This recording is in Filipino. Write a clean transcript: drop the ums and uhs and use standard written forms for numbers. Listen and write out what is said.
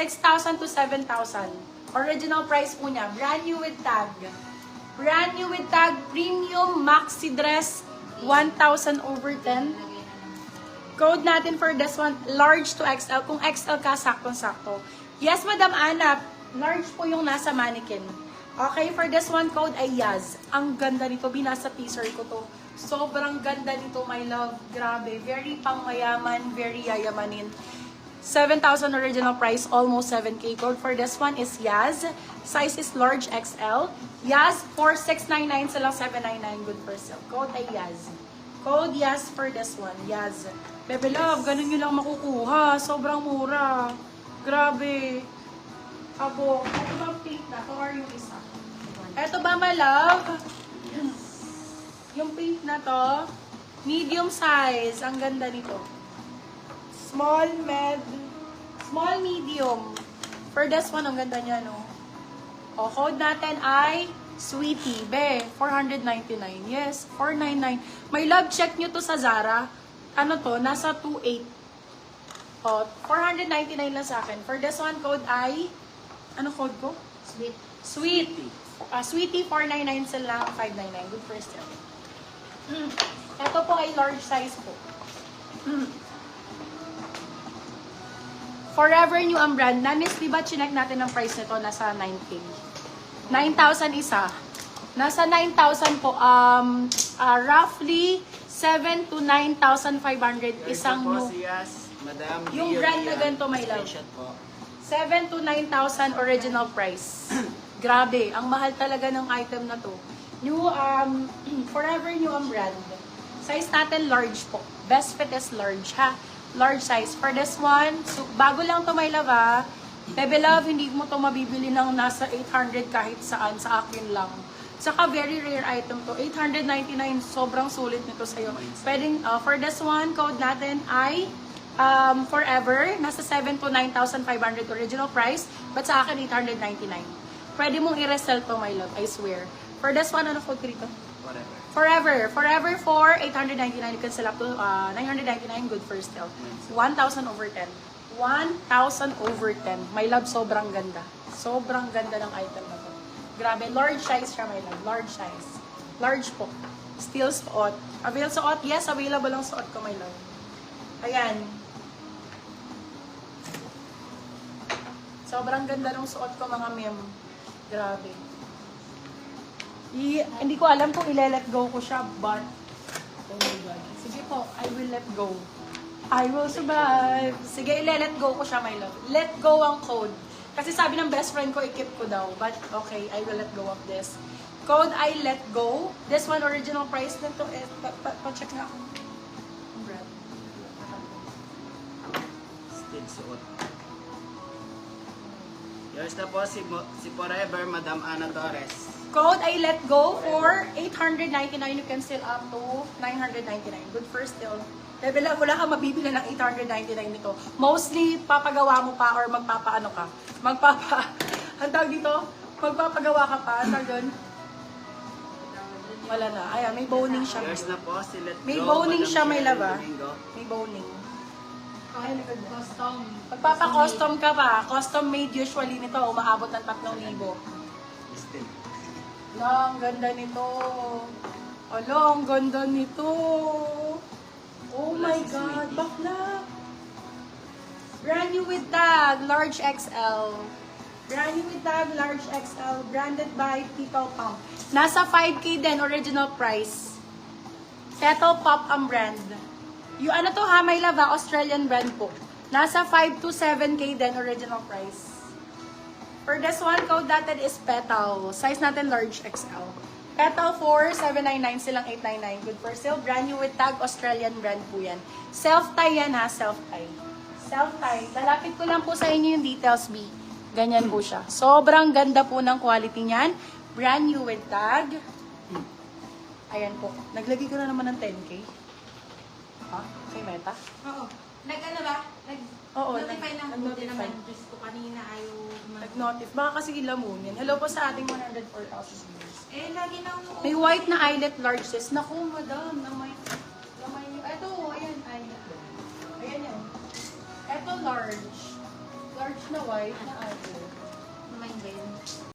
6,000 to 7,000. Original price po niya. Brand new with tag. Brand new with tag. Premium maxi dress. 1,000 over 10. Code natin for this one, large to XL. Kung XL ka, saktong-sakto. Yes, Madam Ana, large po yung nasa mannequin. Okay, for this one, code ay Yaz. Ang ganda nito. Binasa teaser ko to. Sobrang ganda nito, my love. Grabe. Very pangmayaman, very yayamanin. 7,000 original price, almost 7K. Code for this one is Yaz. Size is large XL. Yaz, 4699 silang 799. Good for sale. Code ay Yaz. Code Yaz for this one. Yaz. Bebe love, ganun nyo lang makukuha. Sobrang mura. Grabe. Abo. Ito ba pink na? Ito or yung isa? Ito ba, my love? Yung pink na to, medium size. Ang ganda nito. Small, medium. For this one, ang ganda niya, no? O, code natin ay Sweetie. Be, 499. Yes, 499. May love, check nyo to sa Zara. Ano to? Nasa 28. O, 499 lang sa akin. For this one, code ay, ano code ko? Sweet. Sweetie, 499 sila lang, 599. Good first step. Ito po ay large size po. Forever New ang brand. Namis, di ba chinek natin ang price nito? Nasa 9K. 9,000 isa. Nasa 9,000 po. Roughly 7 to 9,500 isang new. Yung brand na ganito, my love. 7 to 9,000 original price. Grabe, ang mahal talaga ng item na to. New, Forever New ang brand. Size natin large po. Best fit is large, ha? Large size. For this one, so, bago lang to, my love, ha? Bebe love, hindi mo to mabibili ng nasa 800 kahit saan, sa akin lang. Saka very rare item to. 899, sobrang sulit nito sa'yo. Pwedeng, for this one, code natin ay Forever. Nasa 7 to 9,500 original price. But sa akin, 899. Pwede mong i-resell to, my love. I swear. For this one, ano code dito? Forever. Forever for 899. You can sell up to 999. Good first sale. 1,000 over 10. 1,000 over 10. My love, sobrang ganda. Sobrang ganda ng item na to. Grabe. Large size siya, my love. Large size. Large po. Still suot. Avail suot? Yes, available ang suot ko, my love. Ayan. Sobrang ganda ng suot ko, mga mem. Grabe. Hindi ko alam kung ile-let go ko siya, but oh my God. Sige po, I will let go. I will survive. Sige, ile-let go ko siya, my love. Let go ang code. Kasi sabi ng best friend ko, i-keep ko daw. But okay, I will let go of this. Code I let go. This one, original price nito is, pa-check na ako. Brad. Still suot. Yours na po si Forever, Madam Ana Torres. Code I let go for 899. You can sell up to 999. Good first deal. Wala kang mabibili ng 899 nito. Mostly, papagawa mo pa or magpapaano ka. Ang tawag dito? Magpapagawa ka pa. Ang tawag doon? Wala na. Ayan, may boning siya. Yours na po si Let Go. May boning siya, may laba. Domingo. May boning. Ay, Custom. Magpapa-custom ka pa. Custom made usually nito. Umaabot ng 3,000. Still. Ala, ang ganda nito. Ala, ang ganda nito. Oh my God, bakla. Brand new with tag, large XL. Brand new with tag, large XL. Branded by People Pump. Nasa 5K din, original price. Petal Pop ang brand. Yung ano to ha, may lava, Australian brand po. Nasa 5 to 7K din, original price. For this one, code natin is Petal. Size natin large XL. Petal 4, 799 silang 899. Good for sale. Brand new with tag, Australian brand po yan. Self-tie yan ha, self-tie. Self-tie. Lalapit ko lang po sa inyo yung details, B. Ganyan po siya. Sobrang ganda po ng quality niyan. Brand new with tag. Ayan po. Naglagay ko na naman ng 10K. Ha? Kay Meta? Oo. Nag-ano ba? Oo, Nag-notify lang po din nag-notify. naman. Diyos ko, kanina ayaw Nag-notif. Baka kasi ilamunin. Hello po sa ating 104,000 viewers. Eh, lagi na ako. May white na eyelet large sis. Naku, madam. Lamay niyo. Ito, ayan. Ayan yan. Ito large. Large na white na ano. Naman din.